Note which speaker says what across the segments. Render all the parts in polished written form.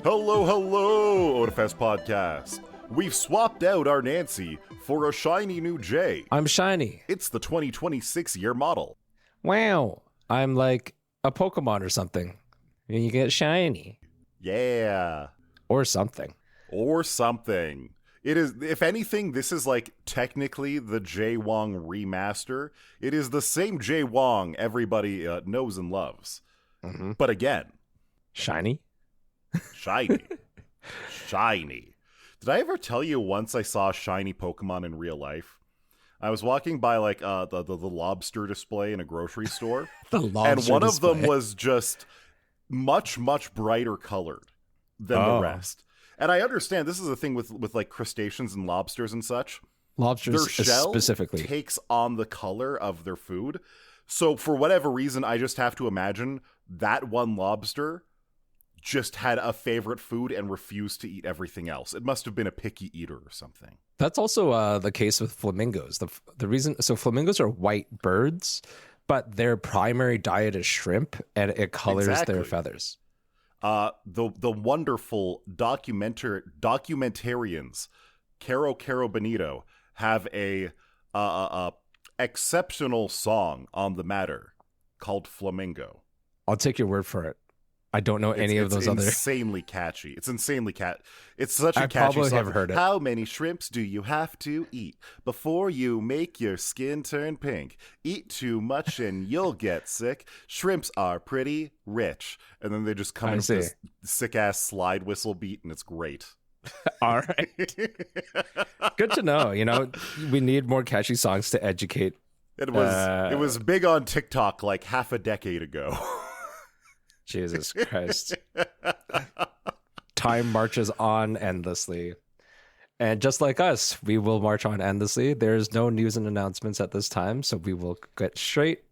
Speaker 1: Hello, hello, Otafest podcast. We've swapped out our Nancy for a shiny new Jei.
Speaker 2: I'm shiny.
Speaker 1: It's the 2026 year model.
Speaker 2: Wow. I'm like a Pokemon or something. And you get shiny.
Speaker 1: Yeah.
Speaker 2: Or something.
Speaker 1: Or something. It is, if anything, this is like technically the Jei Wong remaster. It is the same Jei Wong everybody knows and loves.
Speaker 2: Mm-hmm.
Speaker 1: But again,
Speaker 2: shiny?
Speaker 1: Shiny. Shiny. Did I ever tell you once I saw a shiny Pokemon in real life? I was walking by like the lobster display in a grocery store.
Speaker 2: The lobster
Speaker 1: and one
Speaker 2: display.
Speaker 1: of them was just much, much brighter colored than the rest. And I understand this is a thing with like crustaceans and lobsters and such.
Speaker 2: Lobsters
Speaker 1: their shell
Speaker 2: specifically
Speaker 1: takes on the color of their food. So for whatever reason, I just have to imagine that one lobster just had a favorite food and refused to eat everything else. It must have been a picky eater or something.
Speaker 2: That's also the case with flamingos. The reason, so flamingos are white birds, but their primary diet is shrimp, and it colors their feathers.
Speaker 1: The wonderful documentarians, Caro Benito, have a exceptional song on the matter called Flamingo.
Speaker 2: I'll take your word for it. I don't know any of those other.
Speaker 1: It's insanely catchy. It's insanely It's such a catchy song.
Speaker 2: Have heard it.
Speaker 1: How many shrimps do you have to eat before you make your skin turn pink? Eat too much and you'll get sick. Shrimps are pretty rich. And then they just come in with this sick-ass slide whistle beat, and it's great.
Speaker 2: All right. Good to know. You know, we need more catchy songs to educate.
Speaker 1: It was big on TikTok like half a decade ago.
Speaker 2: Jesus Christ. Time marches on endlessly. And just like us, we will march on endlessly. There's no news and announcements at this time, so we will get straight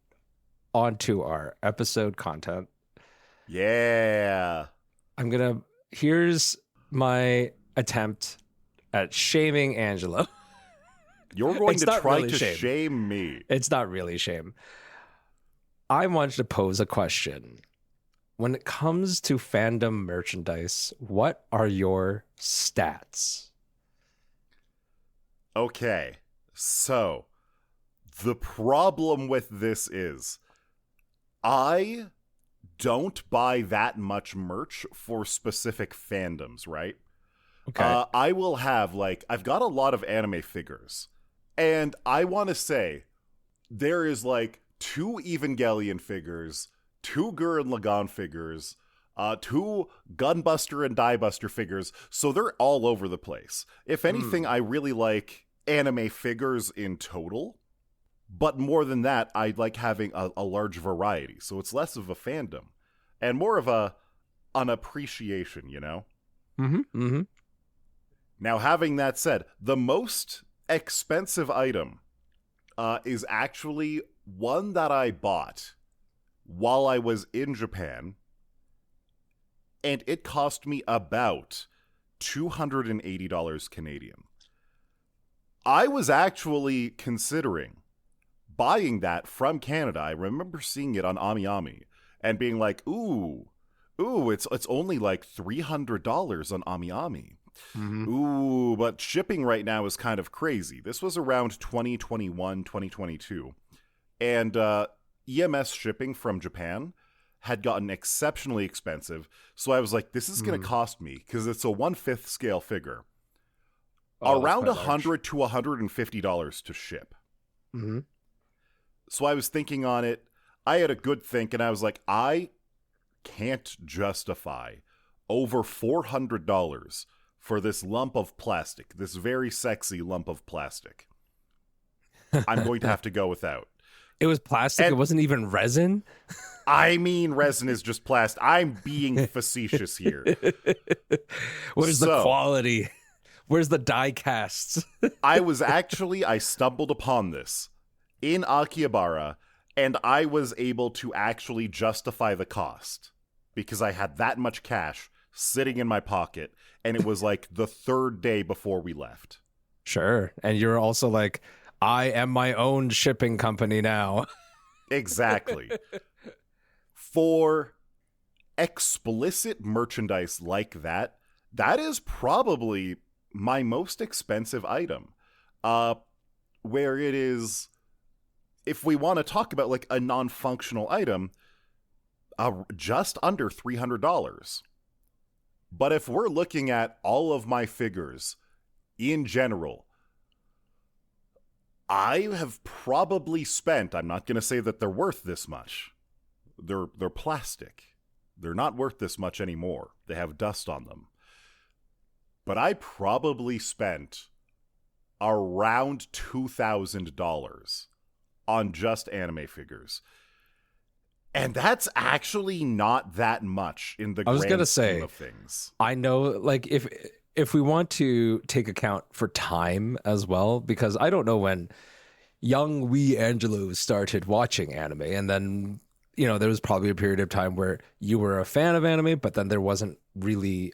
Speaker 2: onto our episode content.
Speaker 1: Yeah.
Speaker 2: Here's my attempt at shaming Angelo.
Speaker 1: You're going to try
Speaker 2: really
Speaker 1: to shame me.
Speaker 2: It's not really shame. I wanted to pose a question. When it comes to fandom merchandise, what are your stats?
Speaker 1: Okay, so the problem with this is I don't buy that much merch for specific fandoms, right?
Speaker 2: Okay.
Speaker 1: I will have, I've got a lot of anime figures, and I want to say there is, 2 Evangelion figures, 2 Gurren Lagann figures, 2 Gunbuster and Diebuster figures, so they're all over the place. If anything, I really like anime figures in total, but more than that, I like having a large variety, so it's less of a fandom, and more of an appreciation, you know?
Speaker 2: Mm-hmm, mm-hmm.
Speaker 1: Now, having that said, the most expensive item is actually one that I bought while I was in Japan, and it cost me about $280 Canadian. I was actually considering buying that from Canada. I remember seeing it on AmiAmi and being like, ooh, it's only like $300 on AmiAmi.
Speaker 2: Mm-hmm.
Speaker 1: Ooh, but shipping right now is kind of crazy. This was around 2021, 2022. And EMS shipping from Japan had gotten exceptionally expensive. So I was like, this is going to cost me, because it's a 1/5 scale figure, around $100 to $150 to ship.
Speaker 2: Mm-hmm.
Speaker 1: So I was thinking on it. I had a good think, and I was like, I can't justify over $400 for this lump of plastic, this very sexy lump of plastic. I'm going to have to go without.
Speaker 2: It was plastic?
Speaker 1: And
Speaker 2: it wasn't even resin?
Speaker 1: I mean, resin is just plastic. I'm being facetious here.
Speaker 2: Where's the quality? Where's the die casts?
Speaker 1: I stumbled upon this in Akihabara, and I was able to actually justify the cost because I had that much cash sitting in my pocket, and it was like the 3rd day before we left.
Speaker 2: Sure. And you're also like, I am my own shipping company now.
Speaker 1: Exactly. For explicit merchandise like that, that is probably my most expensive item. Where it is, if we want to talk about like a non-functional item, just under $300. But if we're looking at all of my figures in general, I have probably spent, I'm not going to say that they're worth this much. They're plastic. They're not worth this much anymore. They have dust on them. But I probably spent around $2,000 on just anime figures. And that's actually not that much in the grand scheme of things.
Speaker 2: I know, like, if we want to take account for time as well, because I don't know when young wee Angelo started watching anime, and then, you know, there was probably a period of time where you were a fan of anime, but then there wasn't really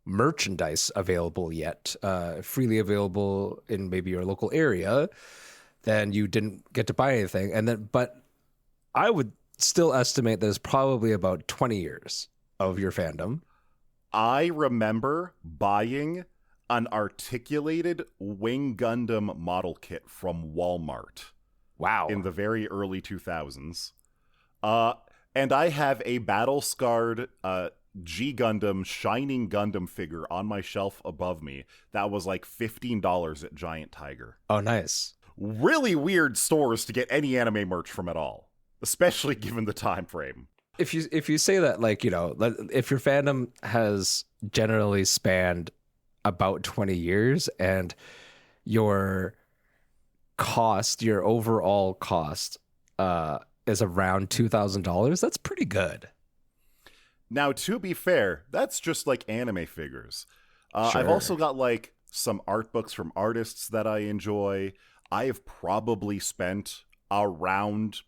Speaker 2: merchandise available yet, freely available in maybe your local area. Then you didn't get to buy anything. And then, but I would still estimate there's probably about 20 years of your fandom.
Speaker 1: I remember buying an articulated Wing Gundam model kit from Walmart.
Speaker 2: Wow.
Speaker 1: In the very early 2000s. And I have a battle-scarred G Gundam Shining Gundam figure on my shelf above me that was like $15 at Giant Tiger.
Speaker 2: Oh, nice.
Speaker 1: Really weird stores to get any anime merch from at all, especially given the time frame.
Speaker 2: If you say that, like, you know, if your fandom has generally spanned about 20 years and your overall cost is around $2,000, that's pretty good.
Speaker 1: Now, to be fair, that's just like anime figures.
Speaker 2: Sure.
Speaker 1: I've also got like some art books from artists that I enjoy. I have probably spent around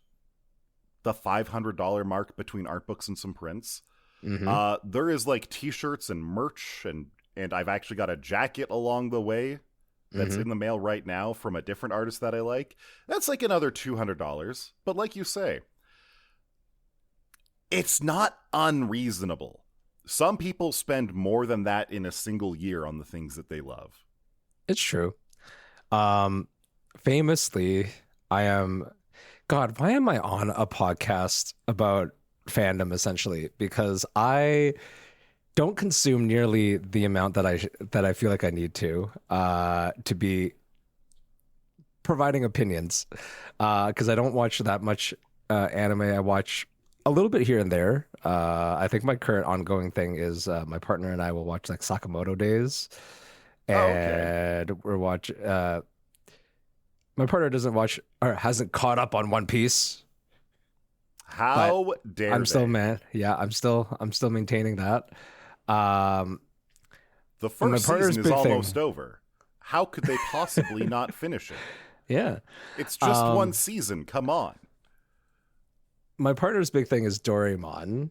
Speaker 1: the $500 mark between art books and some prints. Mm-hmm. There is like t-shirts and merch, and I've actually got a jacket along the way that's in the mail right now from a different artist that I like. That's like another $200. But like you say, it's not unreasonable. Some people spend more than that in a single year on the things that they love.
Speaker 2: It's true. Famously, God, why am I on a podcast about fandom essentially? Because I don't consume nearly the amount that I feel like I need to be providing opinions. Because I don't watch that much anime. I watch a little bit here and there. I think my current ongoing thing is my partner and I will watch like Sakamoto Days, and we're watching. My partner doesn't watch or hasn't caught up on One Piece.
Speaker 1: How dare
Speaker 2: I'm still mad. Yeah, I'm still maintaining that.
Speaker 1: The first season is almost over. How could they possibly not finish it?
Speaker 2: Yeah.
Speaker 1: It's just one season. Come on.
Speaker 2: My partner's big thing is Doraemon.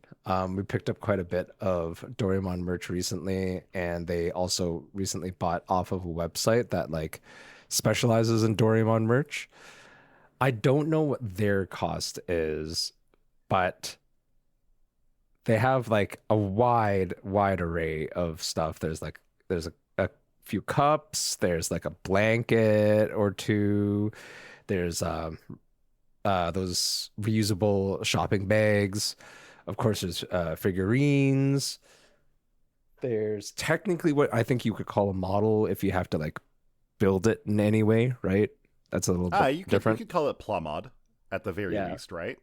Speaker 2: We picked up quite a bit of Doraemon merch recently, and they also recently bought off of a website that like specializes in Doraemon merch. I don't know what their cost is, but they have like a wide array of stuff. There's a few cups, there's like a blanket or two, there's those reusable shopping bags. Of course, there's figurines. There's technically what I think you could call a model if you have to like build it in any way, right? That's a little bit different.
Speaker 1: You could call it plumod at the very least, right?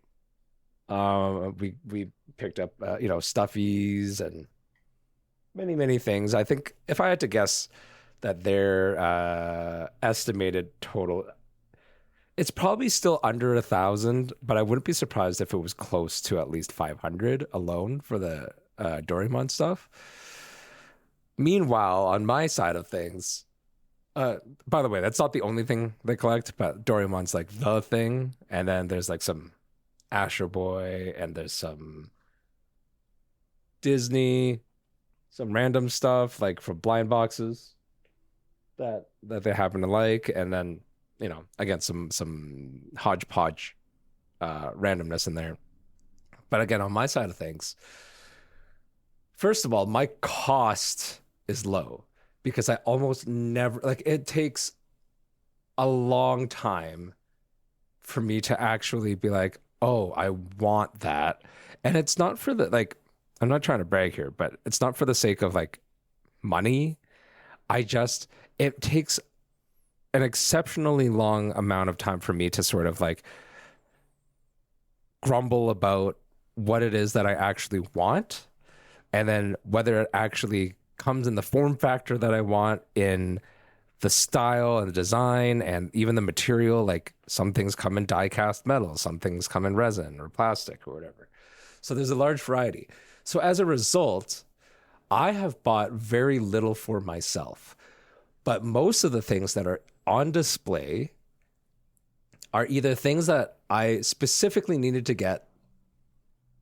Speaker 2: We picked up stuffies and many things. I think if I had to guess that their estimated total, it's probably still under 1,000, but I wouldn't be surprised if it was close to at least 500 alone for the Doraemon stuff. Meanwhile, on my side of things, by the way, that's not the only thing they collect, but Doraemon's like the thing. And then there's like some Astro Boy, and there's some Disney, some random stuff like from blind boxes that they happen to like. And then, again, some hodgepodge randomness in there. But again, on my side of things, first of all, my cost is low because I almost never like it takes a long time for me to actually be like, oh, I want that. And it's not for the like, I'm not trying to brag here, but it's not for the sake of like money. It takes an exceptionally long amount of time for me to sort of like grumble about what it is that I actually want, and then whether it actually comes in the form factor that I want, in the style and the design and even the material. Like some things come in die cast metal, some things come in resin or plastic or whatever. So there's a large variety. So as a result, I have bought very little for myself, but most of the things that are on display are either things that I specifically needed to get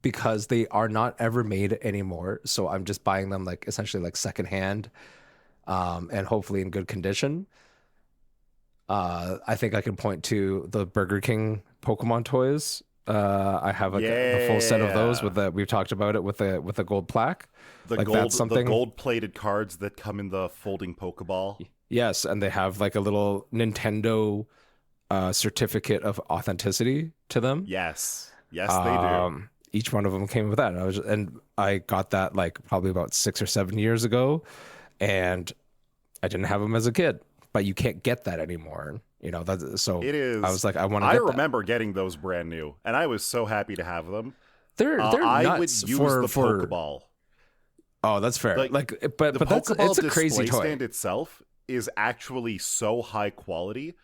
Speaker 2: because they are not ever made anymore. So I'm just buying them like essentially like secondhand, and hopefully in good condition. I think I can point to the Burger King Pokemon toys. I have like the full set of those we've talked about it with the gold plaque.
Speaker 1: The gold-plated cards that come in the folding Pokeball.
Speaker 2: Yes, and they have like a little Nintendo certificate of authenticity to them.
Speaker 1: Yes, they do.
Speaker 2: Each one of them came with that, and I got that like probably about 6 or 7 years ago, and I didn't have them as a kid. But you can't get that anymore, so
Speaker 1: it is.
Speaker 2: I was like, I
Speaker 1: remember getting those brand new, and I was so happy to have them.
Speaker 2: They're
Speaker 1: I would
Speaker 2: nuts
Speaker 1: use the Pokeball.
Speaker 2: Oh, that's fair. But it's a crazy toy.
Speaker 1: Stand itself is actually so high quality.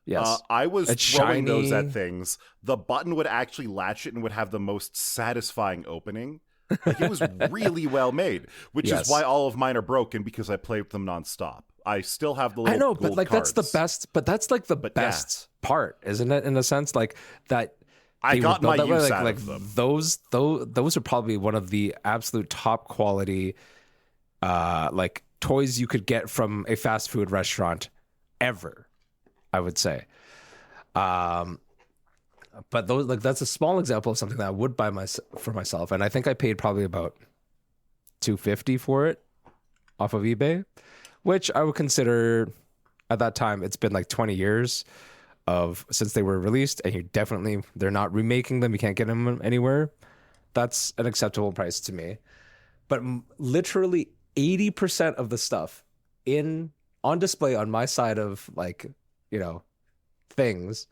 Speaker 2: Yes,
Speaker 1: I was
Speaker 2: it's
Speaker 1: throwing
Speaker 2: shiny.
Speaker 1: those at things. The button would actually latch it and would have the most satisfying opening. Like, it was really well made, which is why all of mine are broken, because I play with them nonstop. I still have the little gold
Speaker 2: but like
Speaker 1: cards.
Speaker 2: that's the best. But that's like the best part, isn't it? In a sense, like that.
Speaker 1: I got my use out
Speaker 2: like
Speaker 1: of them.
Speaker 2: Those are probably one of the absolute top quality, like toys you could get from a fast food restaurant ever, I would say. But those, like, that's a small example of something that I would buy for myself, and I think I paid probably about $250 for it off of eBay, which I would consider at that time. It's been like 20 years since they were released, and they're not remaking them. You can't get them anywhere. That's an acceptable price to me. But literally 80% of the stuff on display on my side of like, things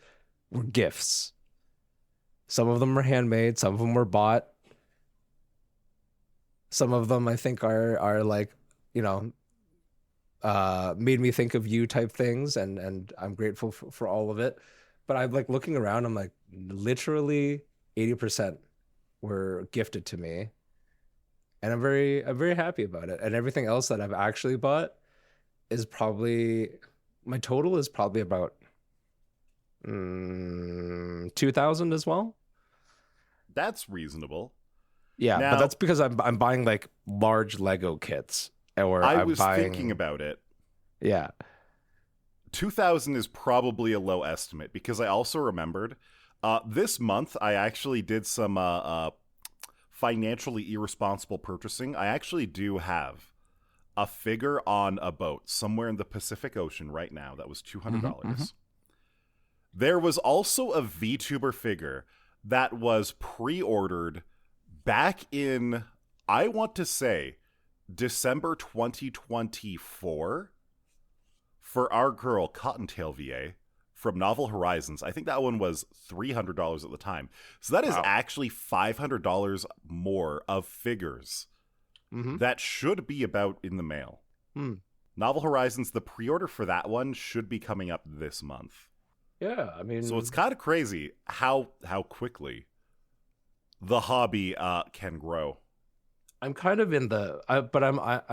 Speaker 2: were gifts. Some of them were handmade, some of them were bought. Some of them I think are like, made me think of you type things, and I'm grateful for all of it. But I'm like looking around, I'm like, literally 80% were gifted to me. And I'm very happy about it. And everything else that I've actually bought is my total is probably about 2,000 as well.
Speaker 1: That's reasonable.
Speaker 2: Yeah, but that's because I'm buying like large Lego kits, or
Speaker 1: I was thinking about it.
Speaker 2: Yeah,
Speaker 1: 2,000 is probably a low estimate, because I also remembered this month I actually did some financially irresponsible purchasing. I actually do have a figure on a boat somewhere in the Pacific Ocean right now that was $200. Mm-hmm. There was also a VTuber figure that was pre-ordered back in, I want to say, December 2024 for our girl Cottontail VA from Novel Horizons. I think that one was $300 at the time. So that is actually $500 more of figures that should be about in the mail. Novel Horizons, the pre-order for that one should be coming up this month.
Speaker 2: Yeah, I mean,
Speaker 1: so it's kind of crazy how quickly the hobby can grow.
Speaker 2: I'm kind of in I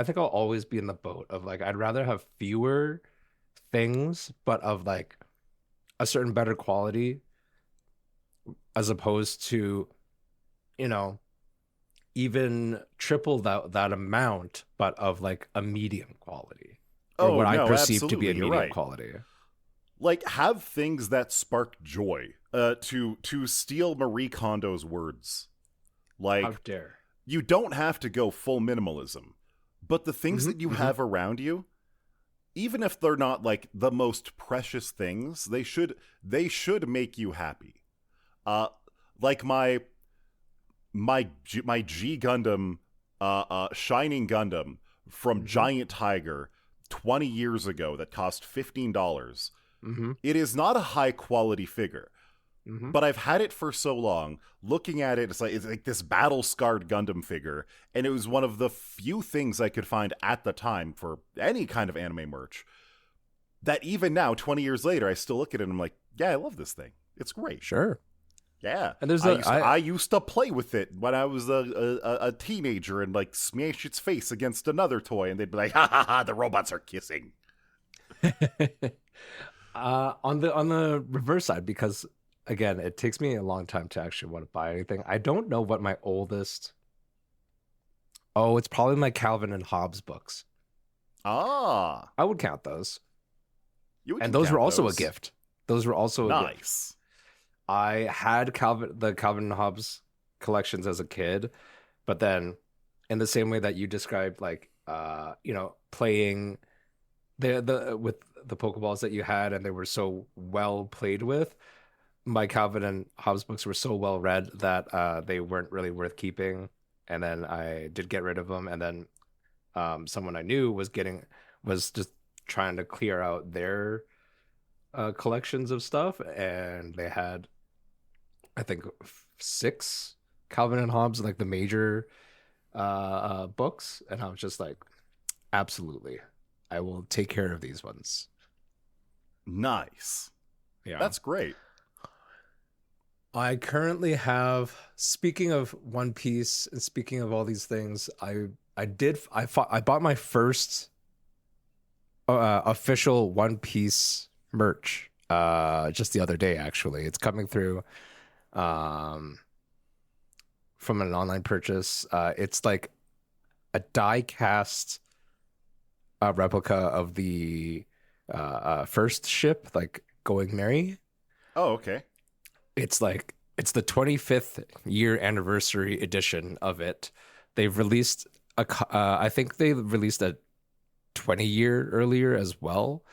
Speaker 2: think I'll always be in the boat of like, I'd rather have fewer things, but of like a certain better quality, as opposed to, even triple that amount, but of like a medium quality, or what I perceive to be a medium quality.
Speaker 1: Like, have things that spark joy. To steal Marie Kondo's words,
Speaker 2: How
Speaker 1: Like,
Speaker 2: dare.
Speaker 1: you don't have to go full minimalism, but the things that you have around you, even if they're not like the most precious things, they should make you happy. Like my G Gundam, Shining Gundam from Giant Tiger 20 years ago that cost $15. It is not a high quality figure, but I've had it for so long. Looking at it, it's like this battle scarred Gundam figure, and it was one of the few things I could find at the time for any kind of anime merch. That even now, 20 years later, I still look at it and I'm like, yeah, I love this thing. It's great.
Speaker 2: Sure.
Speaker 1: Yeah,
Speaker 2: And there's
Speaker 1: I used to play with it when I was a teenager and like smash its face against another toy, and they'd be like, "Ha ha ha! The robots are kissing."
Speaker 2: On the reverse side, because again, it takes me a long time to actually want to buy anything. I don't know what my oldest. Oh, it's probably my Calvin and Hobbes books.
Speaker 1: Ah,
Speaker 2: I would count those,
Speaker 1: you
Speaker 2: and those were also a gift. Those were also a gift.
Speaker 1: nice.
Speaker 2: I had the Calvin and Hobbes collections as a kid, but then in the same way that you described, like playing the with the Pokeballs that you had, and they were so well played with. My Calvin and Hobbes books were so well read that they weren't really worth keeping, and then I did get rid of them. And then someone I knew was just trying to clear out their collections of stuff, and they had, I think, 6 Calvin and Hobbes, like the major books, and I was just like, absolutely, I will take care of these ones.
Speaker 1: Nice.
Speaker 2: Yeah,
Speaker 1: That's great.
Speaker 2: I currently have, speaking of One Piece and speaking of all these things, I bought my first official One Piece merch just the other day. Actually, it's coming through from an online purchase. It's like a die cast replica of the first ship, like Going Merry.
Speaker 1: Oh, okay.
Speaker 2: It's the 25th year anniversary edition of it. They've released I think they released a 20-year earlier as well,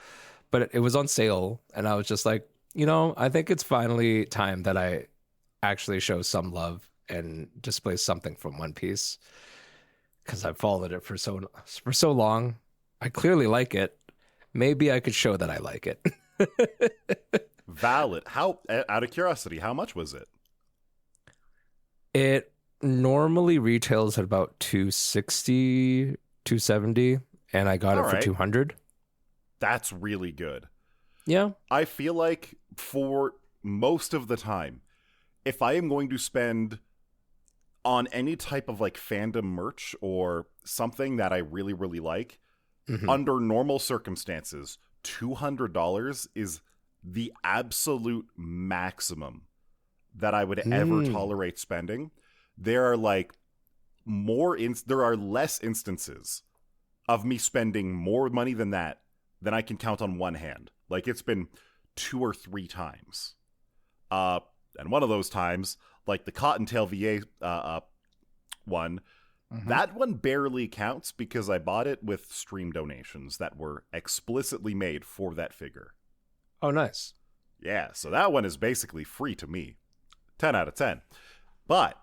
Speaker 2: but it was on sale, and I was just like, I think it's finally time that I actually show some love and display something from One Piece, because I've followed it for so long. I clearly like it. Maybe I could show that I like it.
Speaker 1: Valid. How, out of curiosity, how much was it?
Speaker 2: It normally retails at about $260, $270, and I got it for $200.
Speaker 1: That's really good.
Speaker 2: Yeah.
Speaker 1: I feel like for most of the time, if I am going to spend on any type of like fandom merch or something that I really, really like, under normal circumstances, $200 is the absolute maximum that I would ever tolerate spending. There are like there are less instances of me spending more money than that than I can count on one hand. Like, it's been 2 or 3 times. And one of those times, like the Cottontail VA one, that one barely counts because I bought it with stream donations that were explicitly made for that figure.
Speaker 2: Oh, nice.
Speaker 1: Yeah, so that one is basically free to me. 10 out of 10. But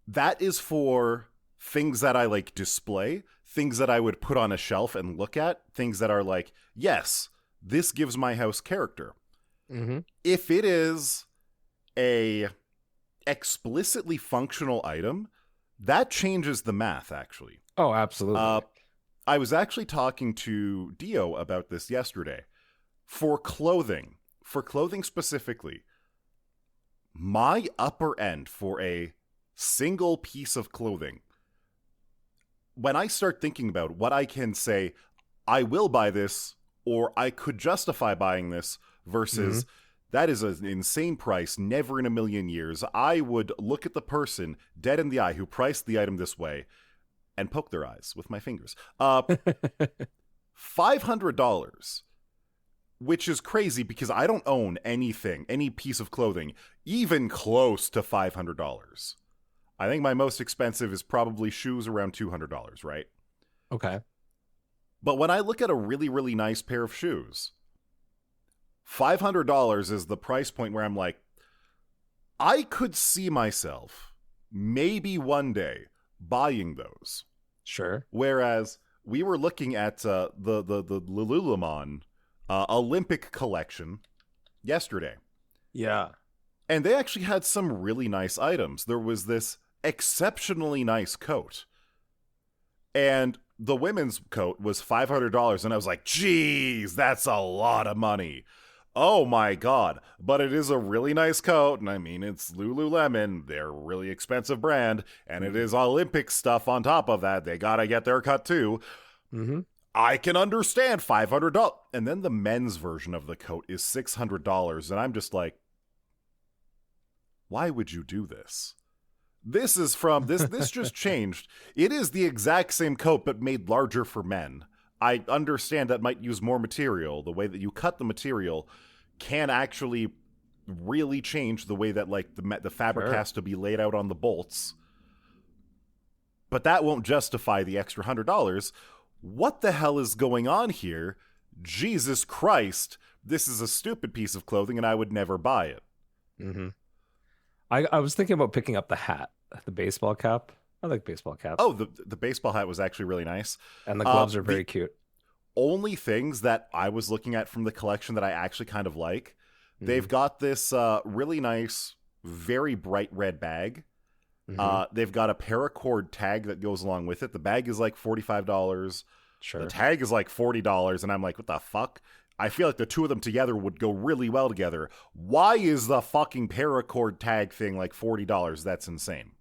Speaker 1: that is for things that I like display, things that I would put on a shelf and look at, things that are like, yes, this gives my house character. If it is a explicitly functional item, that changes the math, actually.
Speaker 2: Oh, absolutely.
Speaker 1: I was actually talking to Dio about this yesterday. For clothing specifically, my upper end for a single piece of clothing, when I start thinking about what I can say, I will buy this, or I could justify buying this, versus that is an insane price, never in a million years, I would look at the person dead in the eye who priced the item this way and poke their eyes with my fingers. $500 which is crazy because I don't own anything, any piece of clothing, even close to $500. I think my most expensive is probably shoes around $200, right?
Speaker 2: Okay.
Speaker 1: But when I look at a really, really nice pair of shoes, $500 is the price point where I'm like, I could see myself maybe one day buying those.
Speaker 2: Sure.
Speaker 1: Whereas we were looking at the Lululemon Olympic collection yesterday.
Speaker 2: Yeah.
Speaker 1: And they actually had some really nice items. There was this exceptionally nice coat. And the women's coat was $500. And I was like, geez, that's a lot of money. Oh my God. But it is a really nice coat. And I mean, it's Lululemon. They're a really expensive brand. And it is Olympic stuff on top of that. They got to get their cut too.
Speaker 2: Mm-hmm.
Speaker 1: I can understand $500. And then the men's version of the coat is $600. And I'm just like, why would you do this? This is from this just changed. It is the exact same coat but made larger for men. I understand that might use more material. The way that you cut the material can actually really change the way that like the fabric has to be laid out on the bolts. But that won't justify the extra $100. What the hell is going on here? Jesus Christ. This is a stupid piece of clothing and I would never buy it.
Speaker 2: Mm-hmm. I was thinking about picking up the hat, the baseball cap. I like baseball caps.
Speaker 1: Oh, the baseball hat was actually really nice.
Speaker 2: And the gloves are very cute.
Speaker 1: Only things that I was looking at from the collection that I actually kind of like, they've got this really nice, very bright red bag. They've got a paracord tag that goes along with it. The bag is like $45.
Speaker 2: Sure.
Speaker 1: The tag is like $40. And I'm like, what the fuck? I feel like the two of them together would go really well together. Why is the fucking paracord tag thing like $40? That's insane.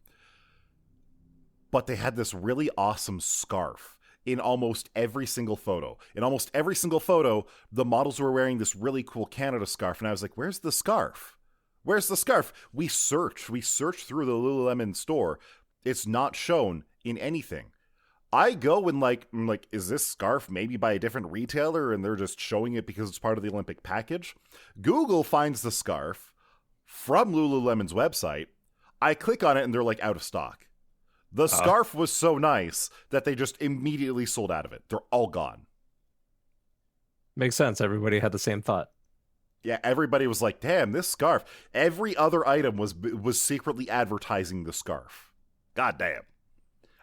Speaker 1: But they had this really awesome scarf in almost every single photo. In almost every single photo, the models were wearing this really cool Canada scarf. And I was like, where's the scarf? Where's the scarf? We searched through the Lululemon store. It's not shown in anything. I go and I'm like, is this scarf maybe by a different retailer and they're just showing it because it's part of the Olympic package? Google finds the scarf from Lululemon's website. I click on it and they're like out of stock. The scarf was so nice that they just immediately sold out of it. They're all gone.
Speaker 2: Makes sense. Everybody had the same thought.
Speaker 1: Yeah, everybody was like, damn, this scarf. Every other item was secretly advertising the scarf. God damn.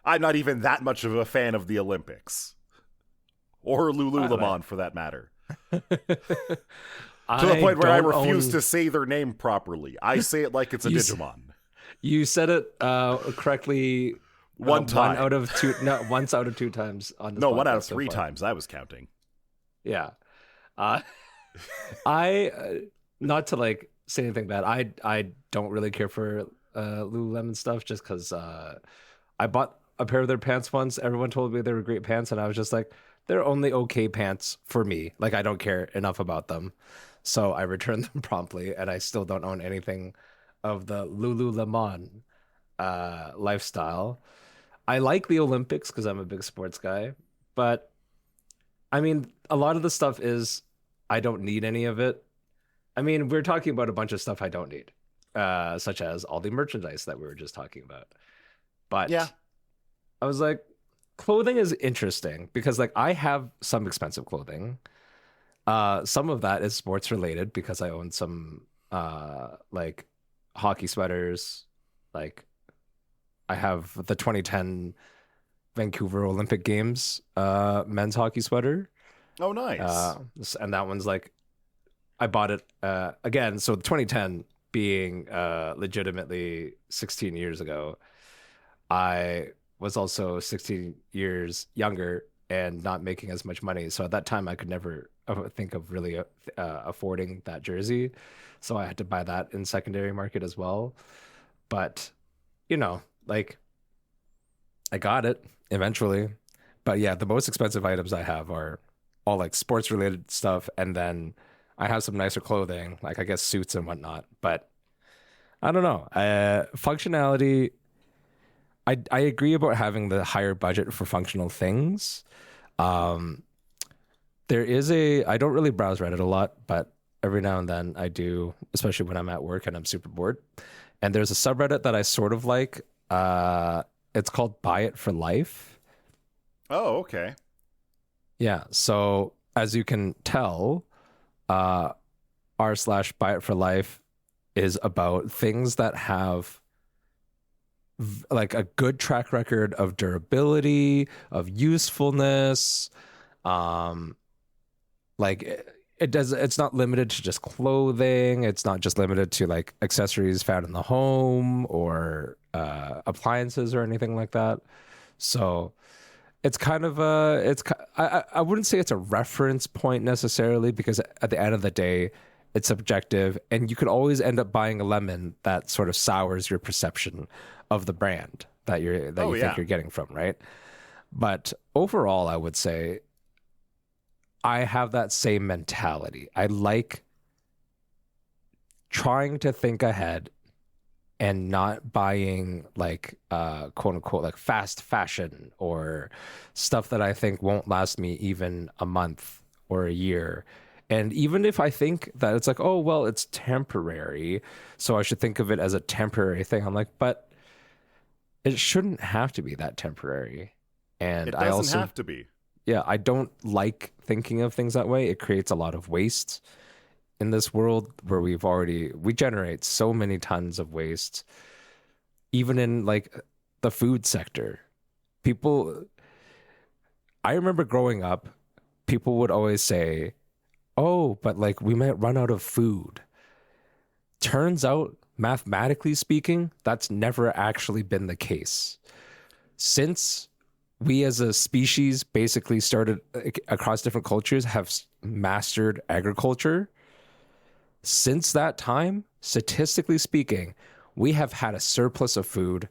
Speaker 1: I'm not even that much of a fan of the Olympics. Or Lululemon, for that matter. To the point where I refuse to say their name properly. I say it like it's a Digimon.
Speaker 2: You said it correctly
Speaker 1: one time.
Speaker 2: Once out of two times on this podcast.
Speaker 1: No, one out of three times. I was counting.
Speaker 2: Yeah. I not to like say anything bad. I don't really care for Lululemon stuff just because I bought a pair of their pants once. Everyone told me they were great pants, and I was just like, they're only okay pants for me. Like, I don't care enough about them. So I returned them promptly, and I still don't own anything of the Lululemon lifestyle. I like the Olympics because I'm a big sports guy, but I mean, a lot of the stuff is I don't need any of it. I mean, we're talking about a bunch of stuff I don't need, such as all the merchandise that we were just talking about. But yeah, I was like, clothing is interesting because like I have some expensive clothing. Some of that is sports related because I own some like hockey sweaters. Like I have the 2010 Vancouver Olympic Games men's hockey sweater.
Speaker 1: Oh, nice.
Speaker 2: And that one's like, I bought it again. So 2010 being legitimately 16 years ago, I was also 16 years younger and not making as much money. So at that time, I could never think of really affording that jersey. So I had to buy that in secondary market as well. But, you know, like I got it eventually. But yeah, the most expensive items I have are all like sports related stuff. And then I have some nicer clothing, like I guess suits and whatnot. But I don't know. Functionality, I agree about having the higher budget for functional things. There is I don't really browse Reddit a lot, but every now and then I do, especially when I'm at work and I'm super bored. And there's a subreddit that I sort of like. It's called Buy It for Life.
Speaker 1: Oh, okay.
Speaker 2: Yeah. So as you can tell, r/Buy It for Life is about things that have like a good track record of durability, of usefulness. Like it's not limited to just clothing. It's not just limited to like accessories found in the home or appliances or anything like that. So it's kind of I wouldn't say it's a reference point necessarily, because at the end of the day, it's subjective, and you could always end up buying a lemon that sort of sours your perception of the brand that you think you're getting from, right? But overall, I would say I have that same mentality. I like trying to think ahead and not buying like quote unquote like fast fashion or stuff that I think won't last me even a month or a year. And even if I think that it's like, oh, well, it's temporary, so I should think of it as a temporary thing, I'm like, but it shouldn't have to be that temporary. And
Speaker 1: it doesn't have to be.
Speaker 2: Yeah, I don't like thinking of things that way. It creates a lot of waste in this world where we generate so many tons of waste, even in like the food sector. I remember growing up, people would always say, oh, but like we might run out of food. Turns out, mathematically speaking, that's never actually been the case. Since we as a species basically started across different cultures have mastered agriculture, since that time, statistically speaking, we have had a surplus of food.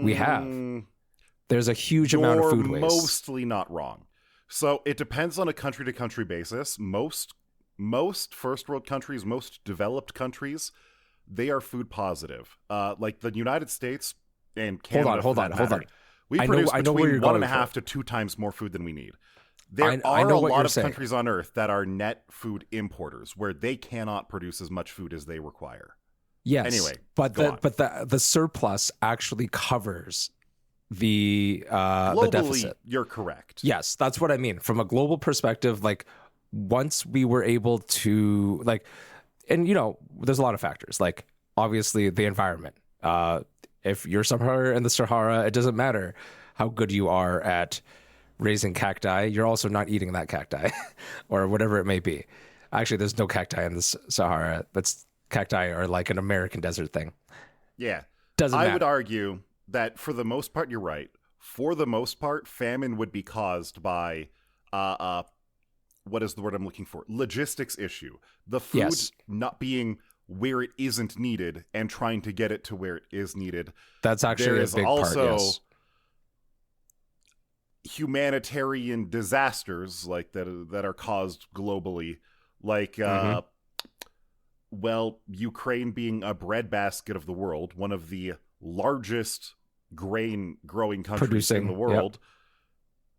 Speaker 2: We have. There's a huge amount of food waste.
Speaker 1: You're mostly not wrong. So it depends on a country-to-country basis. Most first world countries, most developed countries, they are food positive. Like the United States and Canada.
Speaker 2: Hold on.
Speaker 1: We produce between 1.5 to 2 times more food than we need. There are a lot of countries on Earth that are net food importers, where they cannot produce as much food as they require.
Speaker 2: Yes.
Speaker 1: Anyway,
Speaker 2: but the surplus actually covers the deficit.
Speaker 1: You're correct.
Speaker 2: Yes, that's what I mean. From a global perspective, like once we were able to like, and you know, there's a lot of factors. Like obviously the environment. If you're somewhere in the Sahara, it doesn't matter how good you are at raising cacti. You're also not eating that cacti or whatever it may be. Actually, there's no cacti in the Sahara. That's cacti are like an American desert thing.
Speaker 1: Yeah.
Speaker 2: Doesn't matter.
Speaker 1: I would argue that for the most part, you're right. For the most part, famine would be caused by, what is the word I'm looking for? Logistics issue. The food not being where it isn't needed and trying to get it to where it is needed.
Speaker 2: That's actually a big part, yes.
Speaker 1: There is also humanitarian disasters like that are caused globally, like Ukraine being a breadbasket of the world, one of the largest grain growing countries in the world,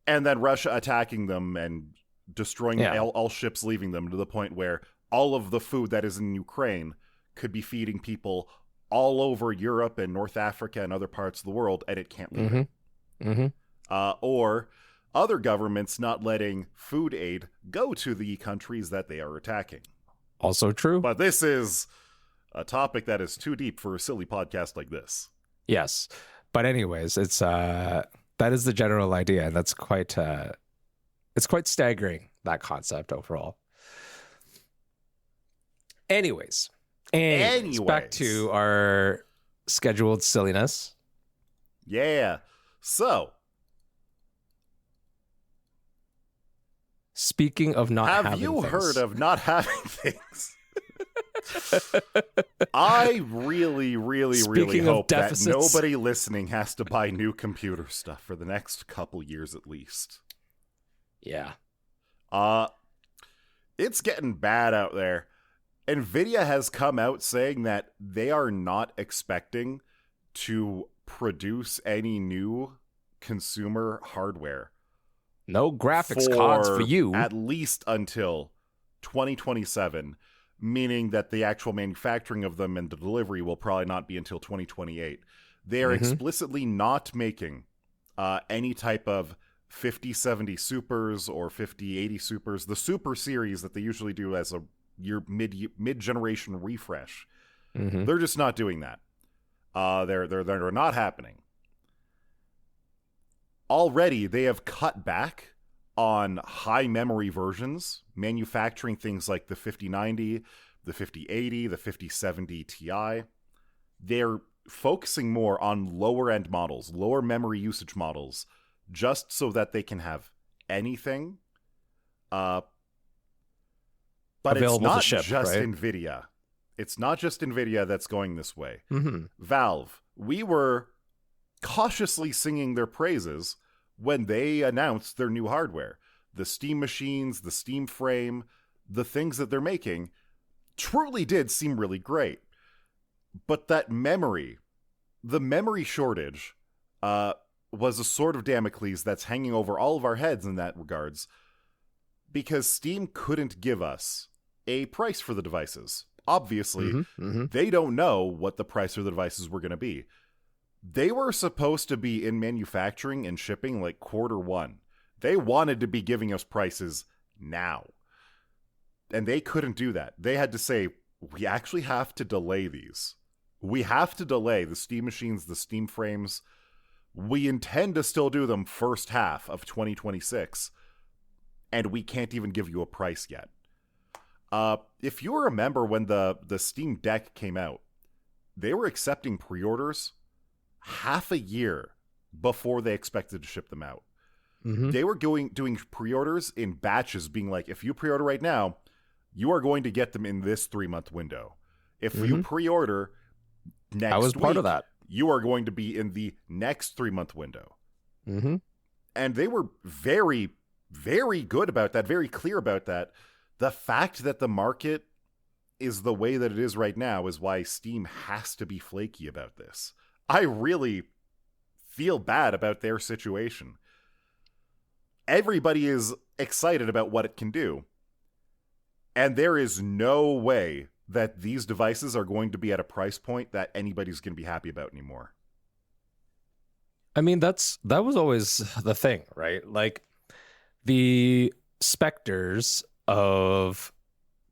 Speaker 1: and then Russia attacking them and destroying all ships leaving them, to the point where all of the food that is in Ukraine could be feeding people all over Europe and North Africa and other parts of the world, and it can't leave it. Or other governments not letting food aid go to the countries that they are attacking.
Speaker 2: Also true.
Speaker 1: But this is a topic that is too deep for a silly podcast like this.
Speaker 2: Yes. But anyways, it's that is the general idea. That's quite it's quite staggering, that concept overall. Anyways, back to our scheduled silliness.
Speaker 1: Yeah. So,
Speaker 2: speaking of not having things.
Speaker 1: Have you heard of not having things? I really hope that nobody listening has to buy new computer stuff for the next couple years at least.
Speaker 2: Yeah.
Speaker 1: It's getting bad out there. NVidia has come out saying that they are not expecting to produce any new consumer hardware
Speaker 2: No graphics cards for you.
Speaker 1: At least until 2027, meaning that the actual manufacturing of them and the delivery will probably not be until 2028. They are explicitly not making any type of 5070 Supers or 5080 Supers, the Super series that they usually do as a year mid-generation refresh. They're just not doing that. They're not happening. Already, they have cut back on high memory versions, manufacturing things like the 5090, the 5080, the 5070 Ti. They're focusing more on lower end models, lower memory usage models, just so that they can have anything. But
Speaker 2: available
Speaker 1: it's not
Speaker 2: to ship,
Speaker 1: just
Speaker 2: right?
Speaker 1: NVIDIA. It's not just NVIDIA that's going this way. Valve, we were cautiously singing their praises when they announced their new hardware. The Steam machines, the Steam frame, the things that they're making truly did seem really great. But that memory, the memory shortage, was a sword of Damocles that's hanging over all of our heads in that regards, because Steam couldn't give us a price for the devices. Obviously, they don't know what the price of the devices were going to be. They were supposed to be in manufacturing and shipping like Q1. They wanted to be giving us prices now. And they couldn't do that. They had to say, we actually have to delay these. We have to delay the Steam machines, the Steam frames. We intend to still do them first half of 2026. And we can't even give you a price yet. If you remember when the Steam Deck came out, they were accepting pre-orders half a year before they expected to ship them out. They were doing pre-orders in batches, being like, if you pre-order right now, you are going to get them in this 3-month window. If you pre-order next
Speaker 2: I was part
Speaker 1: week,
Speaker 2: of that.
Speaker 1: You are going to be in the next 3-month window. And they were very, very good about that, very clear about that. The fact that the market is the way that it is right now is why Steam has to be flaky about this. I really feel bad about their situation. Everybody is excited about what it can do. And there is no way that these devices are going to be at a price point that anybody's going to be happy about anymore.
Speaker 2: I mean, that was always the thing, right? Like, the specters of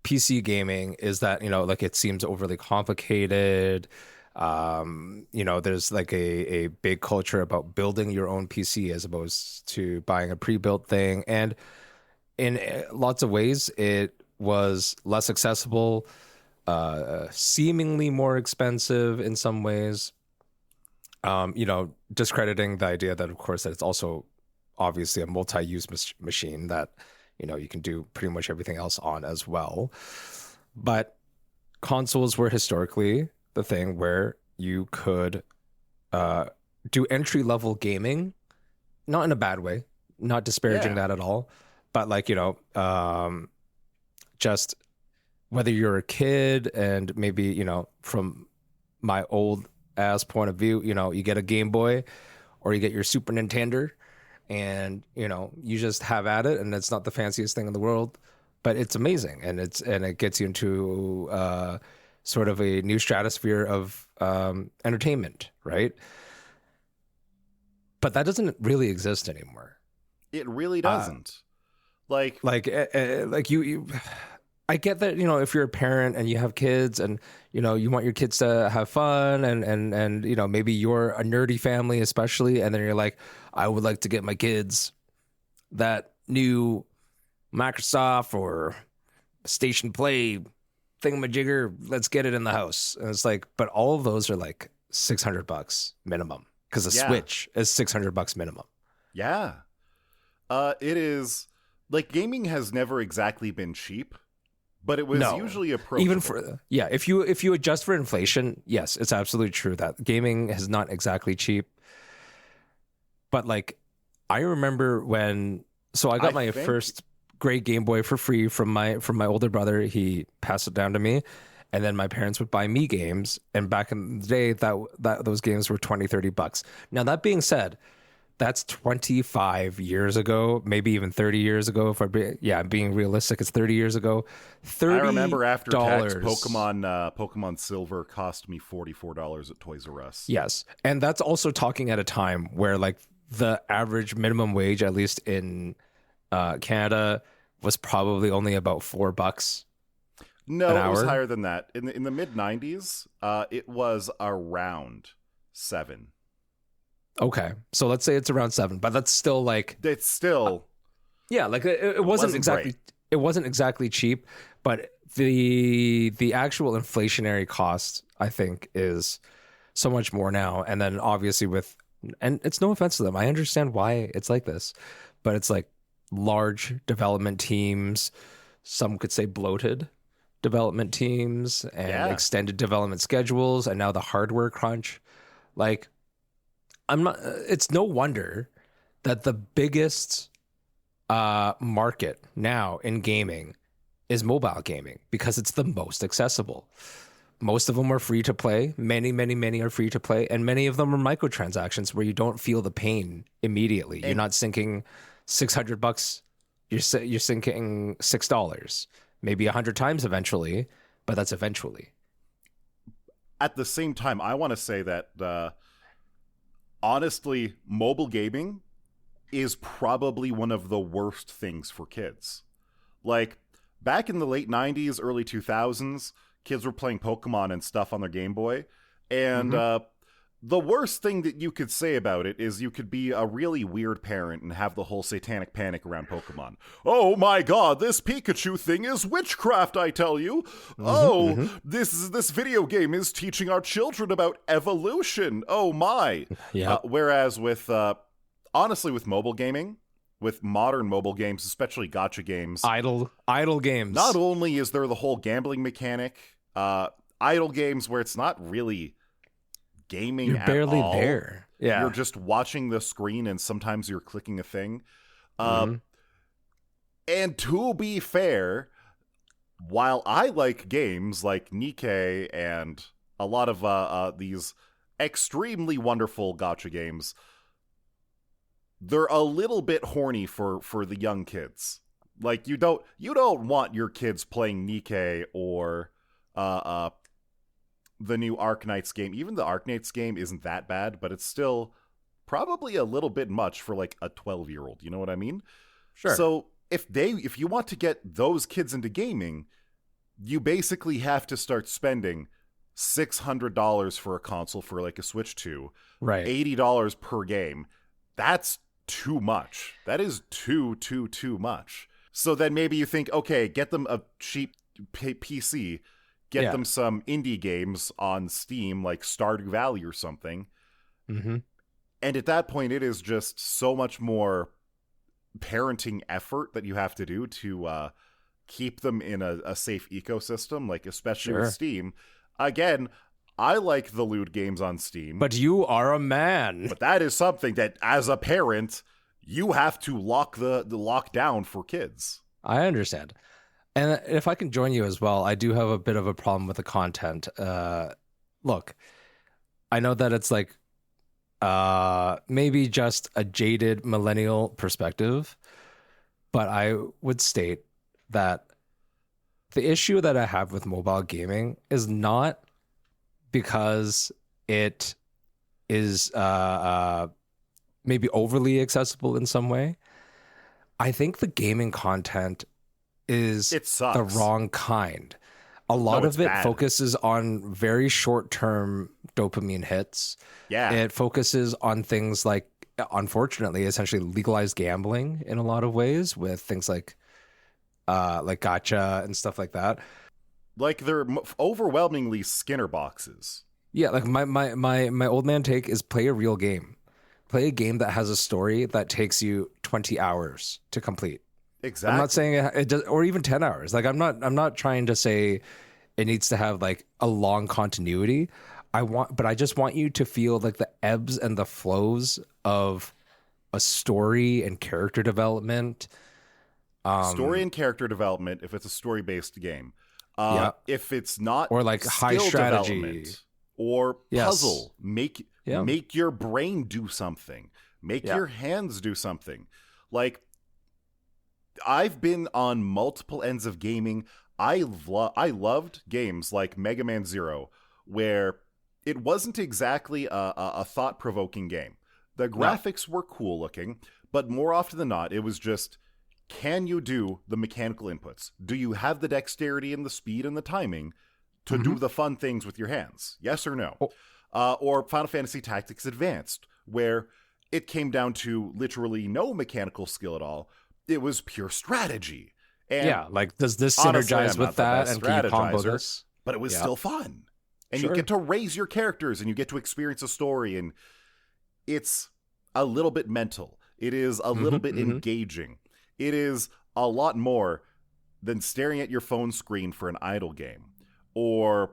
Speaker 2: PC gaming is that, like, it seems overly complicated. There's like a big culture about building your own PC as opposed to buying a pre-built thing. And in lots of ways, it was less accessible, seemingly more expensive in some ways. Discrediting the idea that, of course, that it's also obviously a multi-use machine that, you can do pretty much everything else on as well. But consoles were historically the thing where you could do entry-level gaming, not in a bad way, not disparaging that at all, but like, just whether you're a kid and maybe, from my old ass point of view, you get a Game Boy or you get your Super Nintendo and, you just have at it, and it's not the fanciest thing in the world, but it's amazing. And it gets you into sort of a new stratosphere of entertainment, right? But that doesn't really exist anymore.
Speaker 1: It really doesn't. Like
Speaker 2: you I get that, if you're a parent and you have kids and, you want your kids to have fun and maybe you're a nerdy family especially, and then you're like, I would like to get my kids that new Microsoft or Station Play thingamajigger, let's get it in the house. And it's like, but all of those are like $600 minimum, because the Switch is $600 minimum.
Speaker 1: Yeah. It is, like, gaming has never exactly been cheap, but it was usually approachable.
Speaker 2: Even for if you adjust for inflation, yes, it's absolutely true that gaming is not exactly cheap. But like, I remember when, so I got my first great Game Boy for free from my older brother. He passed it down to me, and then my parents would buy me games. And back in the day, that those games were $20-$30. Now, that being said, that's 25 years ago, maybe even 30 years ago. If I'm being realistic, it's 30 years ago. $30.
Speaker 1: I remember after tax, Pokemon Silver cost me $44 at Toys R Us.
Speaker 2: Yes, and that's also talking at a time where like the average minimum wage, at least in Canada, was probably only about $4.
Speaker 1: No,
Speaker 2: it
Speaker 1: was higher than that. In the mid 90s, it was around $7.
Speaker 2: Okay, so let's say it's around $7, but that's still like
Speaker 1: it's still
Speaker 2: like it wasn't exactly
Speaker 1: great.
Speaker 2: It wasn't exactly cheap, but the actual inflationary cost, I think, is so much more now. And then obviously and it's no offense to them, I understand why it's like this, but it's like large development teams, some could say bloated development teams, and extended development schedules, and now the hardware crunch. Like, it's no wonder that the biggest market now in gaming is mobile gaming, because it's the most accessible. Most of them are free to play. Many are free to play, and many of them are microtransactions where you don't feel the pain immediately. You're not sinking $600. You're sinking $6, maybe 100 times eventually, but that's eventually.
Speaker 1: At the same time, I want to say that honestly, mobile gaming is probably one of the worst things for kids. Like, back in the late 90s, early 2000s, kids were playing Pokemon and stuff on their Game Boy, and the worst thing that you could say about it is you could be a really weird parent and have the whole satanic panic around Pokemon. Oh my god, this Pikachu thing is witchcraft, I tell you. This video game is teaching our children about evolution. Oh my.
Speaker 2: Yeah.
Speaker 1: Whereas honestly, with mobile gaming, with modern mobile games, especially gacha games,
Speaker 2: idle games,
Speaker 1: not only is there the whole gambling mechanic, idle games where it's not really gaming, you're
Speaker 2: barely
Speaker 1: at all.
Speaker 2: There. Yeah,
Speaker 1: you're just watching the screen, and sometimes you're clicking a thing. And to be fair, while I like games like Nikkei and a lot of these extremely wonderful gacha games, they're a little bit horny for the young kids. Like, you don't want your kids playing Nikkei or the new Arknights game. Even the Arknights game isn't that bad, but it's still probably a little bit much for like a 12-year-old. You know what I mean?
Speaker 2: Sure.
Speaker 1: So if you want to get those kids into gaming, you basically have to start spending $600 for a console for like a Switch 2,
Speaker 2: right?
Speaker 1: $80 per game. That's too much. That is too much. So then maybe you think, okay, get them a cheap PC. Get them some indie games on Steam, like Stardew Valley or something. And at that point, it is just so much more parenting effort that you have to do to keep them in a safe ecosystem, like especially with Steam. Again, I like the lewd games on Steam.
Speaker 2: But you are a man.
Speaker 1: But that is something that, as a parent, you have to lock down for kids.
Speaker 2: I understand. And if I can join you as well, I do have a bit of a problem with the content. Look, I know that it's like maybe just a jaded millennial perspective, but I would state that the issue that I have with mobile gaming is not because it is maybe overly accessible in some way. I think the gaming content is the wrong kind. A lot of it focuses on very short-term dopamine hits.
Speaker 1: Yeah.
Speaker 2: It focuses on things like, unfortunately, essentially legalized gambling in a lot of ways, with things like gacha and stuff like that.
Speaker 1: Like, they're overwhelmingly Skinner boxes.
Speaker 2: Yeah, like my old man take is play a real game. Play a game that has a story that takes you 20 hours to complete.
Speaker 1: Exactly.
Speaker 2: I'm not saying it does, or even 10 hours. Like, I'm not trying to say it needs to have like a long continuity. But I just want you to feel like the ebbs and the flows of a story and character development.
Speaker 1: Story and character development, if it's a story-based game. If it's not,
Speaker 2: or like high strategy
Speaker 1: or puzzle, make your brain do something. Make your hands do something. Like, I've been on multiple ends of gaming. I loved games like Mega Man Zero, where it wasn't exactly a thought-provoking game. The graphics were cool looking, but more often than not, it was just, can you do the mechanical inputs? Do you have the dexterity and the speed and the timing to do the fun things with your hands? Yes or no? Or Final Fantasy Tactics Advanced, where it came down to literally no mechanical skill at all. It was pure strategy. And
Speaker 2: like, does this
Speaker 1: honestly,
Speaker 2: synergize
Speaker 1: I'm
Speaker 2: with
Speaker 1: not the
Speaker 2: that
Speaker 1: best
Speaker 2: and can you combo
Speaker 1: strategizer,
Speaker 2: this?
Speaker 1: but it was still fun. And
Speaker 2: Sure.
Speaker 1: you get to raise your characters and you get to experience a story, and it's a little bit mental. It is a little bit engaging. It is a lot more than staring at your phone screen for an idle game or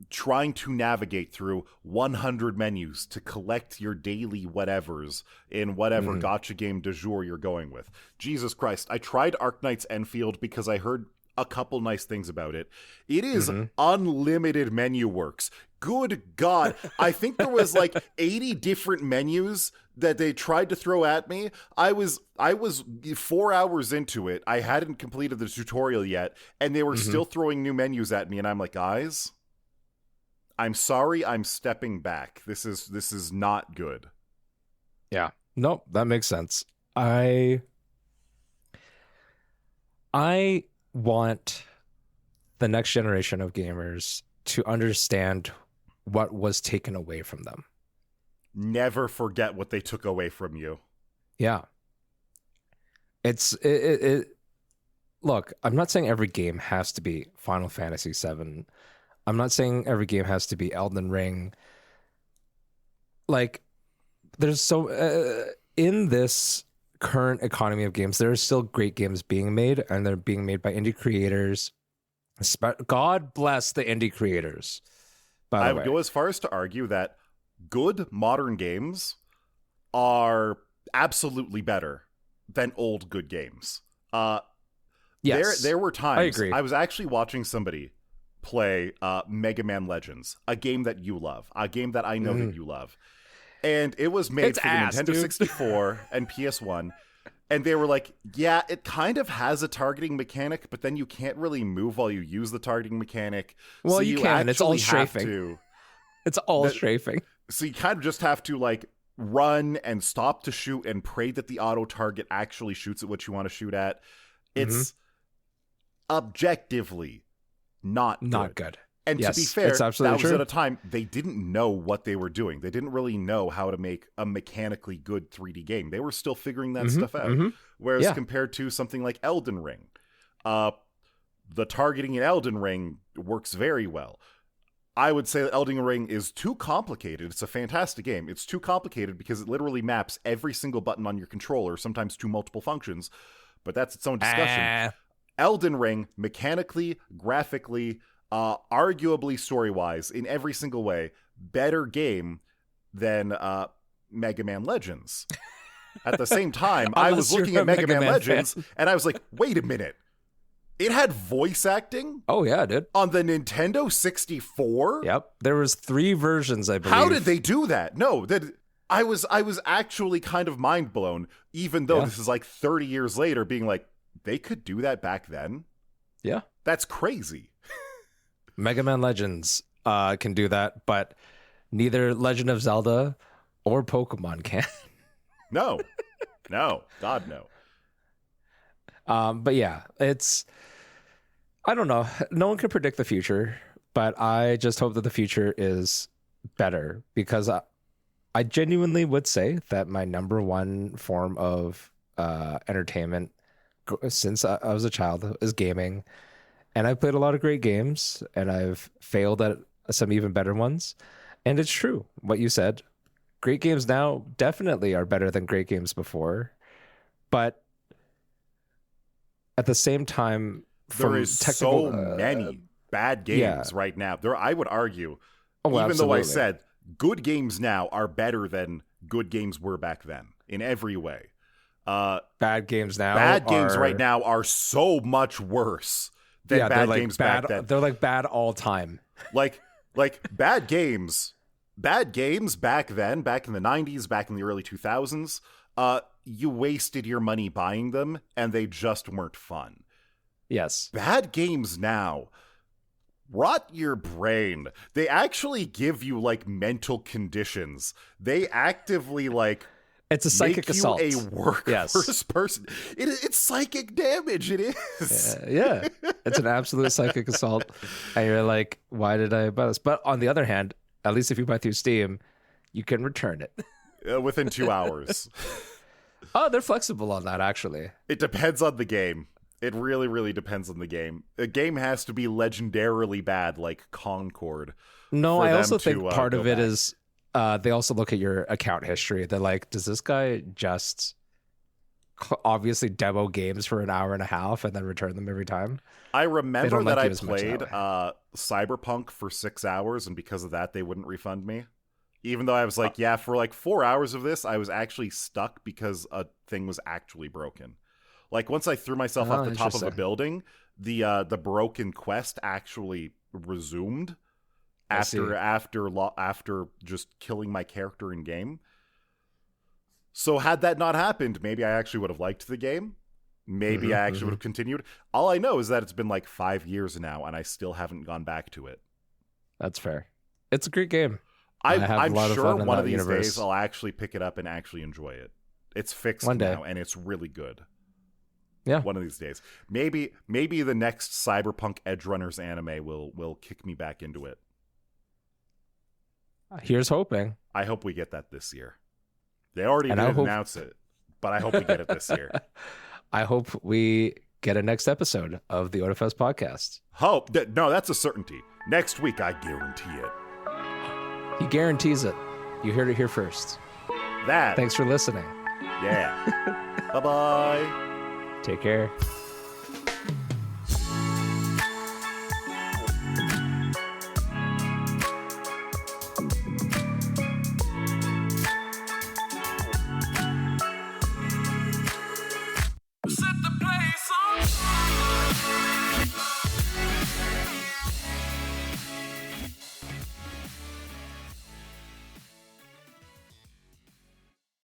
Speaker 1: trying to navigate through 100 menus to collect your daily whatevers in whatever gacha game du jour you're going with. Jesus Christ, I tried Arknight's Enfield because I heard a couple nice things about it. It is unlimited menu works. Good God. I think there was like 80 different menus that they tried to throw at me. I was 4 hours into it. I hadn't completed the tutorial yet, and they were still throwing new menus at me, and I'm like, guys, I'm sorry, I'm stepping back. This is not good.
Speaker 2: Yeah. No, that makes sense. I want the next generation of gamers to understand what was taken away from them.
Speaker 1: Never forget what they took away from you.
Speaker 2: Yeah. Look, I'm not saying every game has to be Final Fantasy VII. I'm not saying every game has to be Elden Ring. Like, there's in this current economy of games, there are still great games being made, and they're being made by indie creators. God bless the indie creators.
Speaker 1: I would go as far as to argue that good modern games are absolutely better than old good games.
Speaker 2: Yes,
Speaker 1: there were times
Speaker 2: I agree.
Speaker 1: I was actually watching somebody play Mega Man Legends, a game that you love, a game that I know that you love. And it was made for the Nintendo 64 and PS1. And they were like, yeah, it kind of has a targeting mechanic, but then you can't really move while you use the targeting mechanic.
Speaker 2: Well,
Speaker 1: so
Speaker 2: you can. It's all
Speaker 1: strafing.
Speaker 2: It's all strafing.
Speaker 1: So you kind of just have to like run and stop to shoot and pray that the auto target actually shoots at what you want to shoot at. It's objectively not good. And to be fair, that was at a time they didn't know what they were doing. They didn't really know how to make a mechanically good 3D game. They were still figuring that stuff out. Whereas compared to something like Elden Ring, the targeting in Elden Ring works very well. I would say that Elden Ring is too complicated. It's a fantastic game. It's too complicated because it literally maps every single button on your controller, sometimes to multiple functions. But that's its own discussion. Elden Ring, mechanically, graphically, arguably story-wise, in every single way, better game than Mega Man Legends. At the same time, I was looking at Mega Man Legends, and I was like, wait a minute. It had voice acting?
Speaker 2: Oh, yeah, it did.
Speaker 1: On the Nintendo 64?
Speaker 2: Yep. There was 3 versions, I believe.
Speaker 1: How did they do that? No, I was actually kind of mind blown, even though this is like 30 years later, being like, they could do that back then?
Speaker 2: Yeah.
Speaker 1: That's crazy.
Speaker 2: Mega Man Legends can do that, but neither Legend of Zelda or Pokemon can.
Speaker 1: No. God, no.
Speaker 2: But yeah, I don't know. No one can predict the future, but I just hope that the future is better, because I genuinely would say that my number one form of entertainment since I was a child is gaming. And I've played a lot of great games, and I've failed at some even better ones. And it's true what you said. Great games now definitely are better than great games before. But at the same time,
Speaker 1: there is so many bad games right now. I would argue, even though I said good games now are better than good games were back then in every way.
Speaker 2: Bad games
Speaker 1: right now are so much worse than bad games back then.
Speaker 2: They're like bad all time.
Speaker 1: Like bad games bad games back then, back in the 90s, back in the early 2000s, you wasted your money buying them, and they just weren't fun.
Speaker 2: Yes.
Speaker 1: Bad games now rot your brain. They actually give you, like, mental conditions. They actively, like,
Speaker 2: it's a psychic assault.
Speaker 1: You a worse person. It's psychic damage. It is.
Speaker 2: Yeah. It's an absolute psychic assault. And you're like, why did I buy this? But on the other hand, at least if you buy through Steam, you can return it.
Speaker 1: Within 2 hours.
Speaker 2: Oh, they're flexible on that, actually.
Speaker 1: It depends on the game. It really, really depends on the game. A game has to be legendarily bad, like Concord.
Speaker 2: No, I also think part of it is they also look at your account history. They're like, does this guy just obviously demo games for an hour and a half and then return them every time?
Speaker 1: I remember that I played Cyberpunk for 6 hours, and because of that, they wouldn't refund me. Even though I was like, yeah, for like 4 hours of this, I was actually stuck because a thing was actually broken. Like, once I threw myself off the top of a building, the broken quest actually resumed after just killing my character in game. So had that not happened, maybe I actually would have liked the game. Maybe I actually would have continued. All I know is that it's been like 5 years now, and I still haven't gone back to it.
Speaker 2: That's fair. It's a great game.
Speaker 1: I'm sure one of these days I'll actually pick it up and actually enjoy it. It's fixed now, and it's really good.
Speaker 2: Yeah.
Speaker 1: One of these days. Maybe the next Cyberpunk Edgerunners anime will kick me back into it.
Speaker 2: Here's hoping.
Speaker 1: I hope we get that this year. They already did announce it, but I hope we get it this year.
Speaker 2: I hope we get a next episode of the Otafest podcast.
Speaker 1: No, that's a certainty. Next week, I guarantee it.
Speaker 2: He guarantees it. You heard it here first.
Speaker 1: Thanks
Speaker 2: for listening.
Speaker 1: Yeah. Bye-bye.
Speaker 2: Take care.